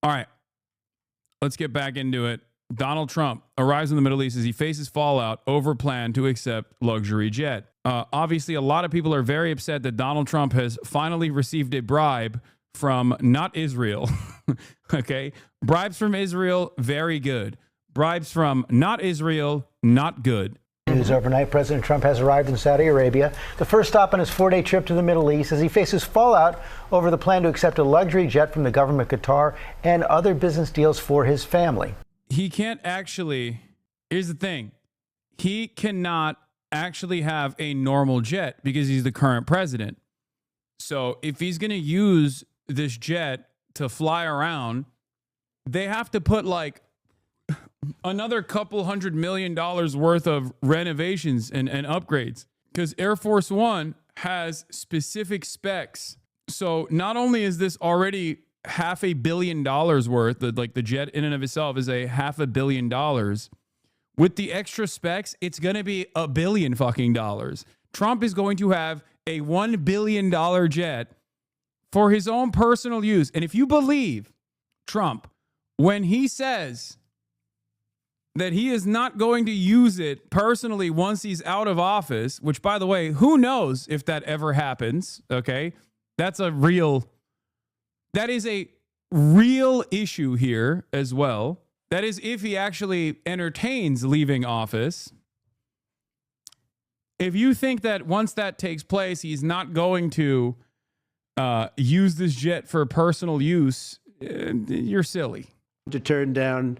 All right, let's get back into it. Donald Trump arrives in the Middle East as he faces fallout over plan to accept luxury jet. Obviously, a lot of people are very upset that Donald Trump has finally received a bribe from not Israel. Okay. Bribes from Israel, very good. Bribes from not Israel, not good. News overnight, President Trump has arrived in Saudi Arabia, the first stop on his 4-day trip to the Middle East, as he faces fallout over the plan to accept a luxury jet from the government of Qatar and other business deals for his family. He can't actually, here's the thing, he cannot actually have a normal jet because he's the current president. So if he's going to use this jet to fly around, they have to put like another couple $100 million worth of renovations and upgrades, because Air Force One has specific specs. So not only is this already $500 million worth, like the jet in and of itself is a $500 million. With the extra specs, it's going to be $1 billion fucking dollars. Trump is going to have a $1 billion jet for his own personal use. And if you believe Trump, when he says that he is not going to use it personally once he's out of office, which, by the way, who knows if that ever happens, okay? That is a real issue here as well. That is if he actually entertains leaving office. If you think that once that takes place, he's not going to use this jet for personal use, you're silly. To turn down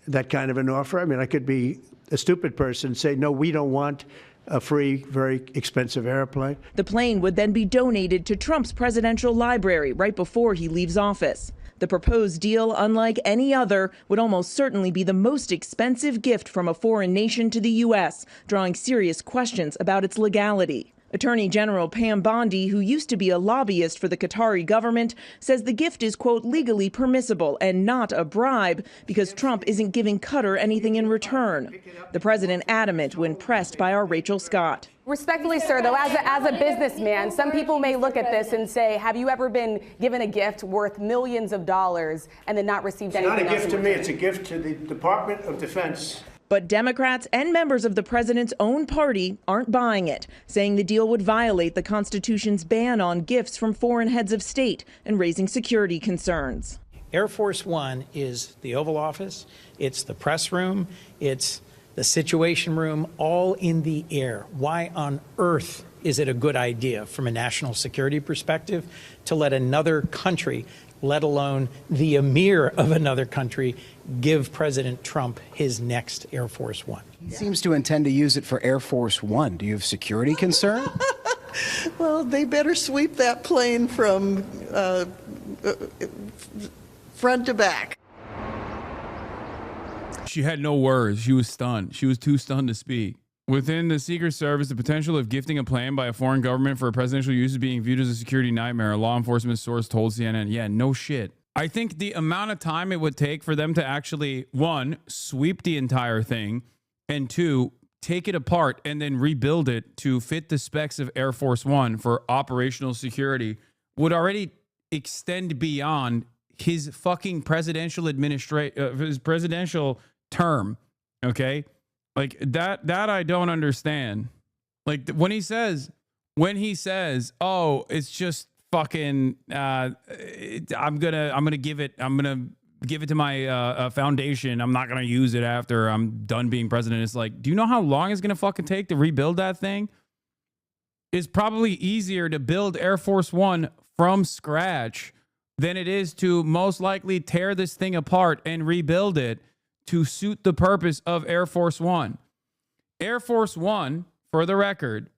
that kind of an offer. I mean, I could be a stupid person and say, no, we don't want a free, very expensive airplane. The plane would then be donated to Trump's presidential library right before he leaves office. The proposed deal, unlike any other, would almost certainly be the most expensive gift from a foreign nation to the U.S., drawing serious questions about its legality. Attorney General Pam Bondi, who used to be a lobbyist for the Qatari government, says the gift is, quote, legally permissible and not a bribe because Trump isn't giving Qatar anything in return. The president adamant when pressed by our Rachel Scott. Respectfully, sir, though, as a businessman, some people may look at this and say, have you ever been given a gift worth millions of dollars and then not received anything? It's not a gift to me. It's a gift to the Department of Defense. But Democrats and members of the president's own party aren't buying it, saying the deal would violate the Constitution's ban on gifts from foreign heads of state and raising security concerns. Air Force One is the Oval Office, it's the press room, it's the Situation Room, all in the air. Why on earth is it a good idea from a national security perspective to let another country, let alone the emir of another country, give President Trump his next Air Force One? He seems to intend to use it for Air Force One. Do you have security concern? Well, they better sweep that plane from front to back. She had no words. She was stunned. She was too stunned to speak. Within the Secret Service, the potential of gifting a plane by a foreign government for a presidential use is being viewed as a security nightmare, a law enforcement source told CNN. Yeah, no shit. I think the amount of time it would take for them to actually, one, sweep the entire thing, and two, take it apart and then rebuild it to fit the specs of Air Force One for operational security would already extend beyond his fucking presidential his presidential term. Okay? Like that I don't understand. Like when he says, oh, it's just fucking, I'm gonna give it to my foundation. I'm not gonna use it after I'm done being president. It's like, do you know how long it's gonna fucking take to rebuild that thing? It's probably easier to build Air Force One from scratch than it is to most likely tear this thing apart and rebuild it to suit the purpose of Air Force One. Air Force One, for the record,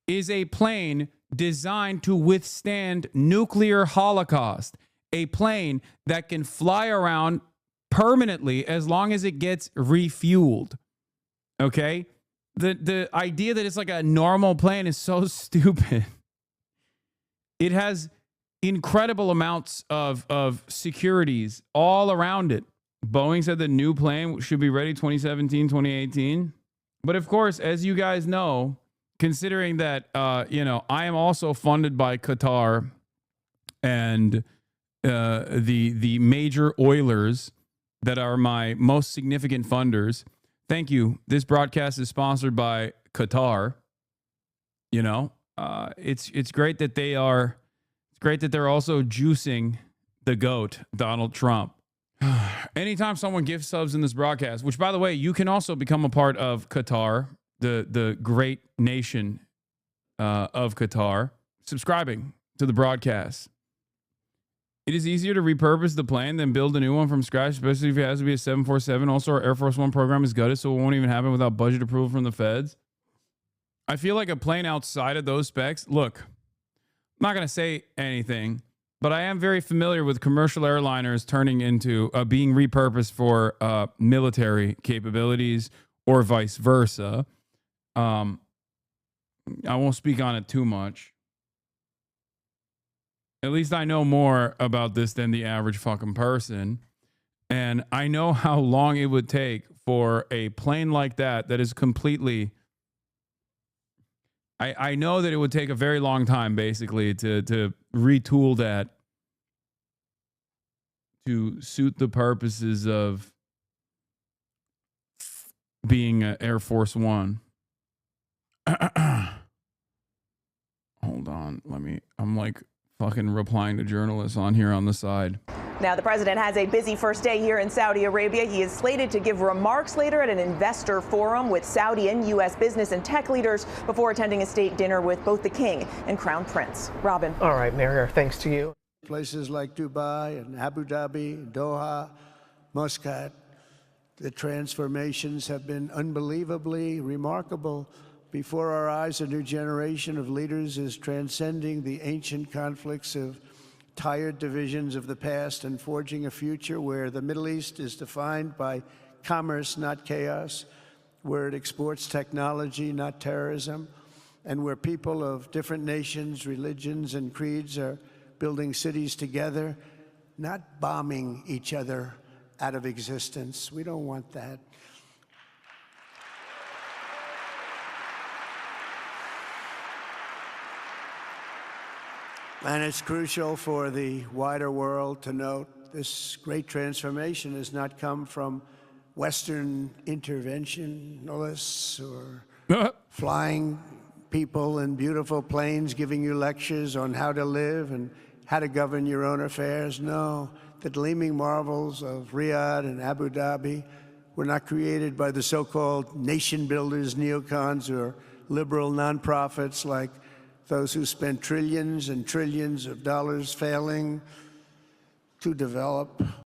is a plane designed to withstand nuclear holocaust. A plane that can fly around permanently as long as it gets refueled. Okay? The idea that it's like a normal plane is so stupid. It has incredible amounts of securities all around it. Boeing said the new plane should be ready 2017, 2018. But of course, as you guys know, considering that, I am also funded by Qatar and the major oilers that are my most significant funders. Thank you. This broadcast is sponsored by Qatar. You know, it's great that they are. It's great that they're also juicing the GOAT, Donald Trump. Anytime someone gift subs in this broadcast, which by the way, you can also become a part of Qatar, the great nation of Qatar, subscribing to the broadcast. It is easier to repurpose the plane than build a new one from scratch, especially if it has to be a 747. Also, our Air Force One program is gutted, so it won't even happen without budget approval from the feds. I feel like a plane outside of those specs. Look, I'm not going to say anything, but I am very familiar with commercial airliners turning into being repurposed for military capabilities or vice versa. I won't speak on it too much. At least I know more about this than the average fucking person. And I know how long it would take for a plane like that is completely... I know that it would take a very long time, basically, to retool that to suit the purposes of being Air Force One. Hold on. I'm like fucking replying to journalists on here on the side. Now, the president has a busy first day here in Saudi Arabia. He is slated to give remarks later at an investor forum with Saudi and U.S. business and tech leaders before attending a state dinner with both the king and crown prince. Robin. All right, Mayor, thanks to you. Places like Dubai and Abu Dhabi, Doha, Muscat, the transformations have been unbelievably remarkable. Before our eyes, a new generation of leaders is transcending the ancient conflicts of tired divisions of the past and forging a future where the Middle East is defined by commerce, not chaos, where it exports technology, not terrorism, and where people of different nations, religions, and creeds are building cities together, not bombing each other out of existence. We don't want that. And it's crucial for the wider world to note this great transformation has not come from Western interventionists or flying people in beautiful planes giving you lectures on how to live and how to govern your own affairs. No, the gleaming marvels of Riyadh and Abu Dhabi were not created by the so-called nation builders, neocons, or liberal nonprofits like those who spent trillions and trillions of dollars failing to develop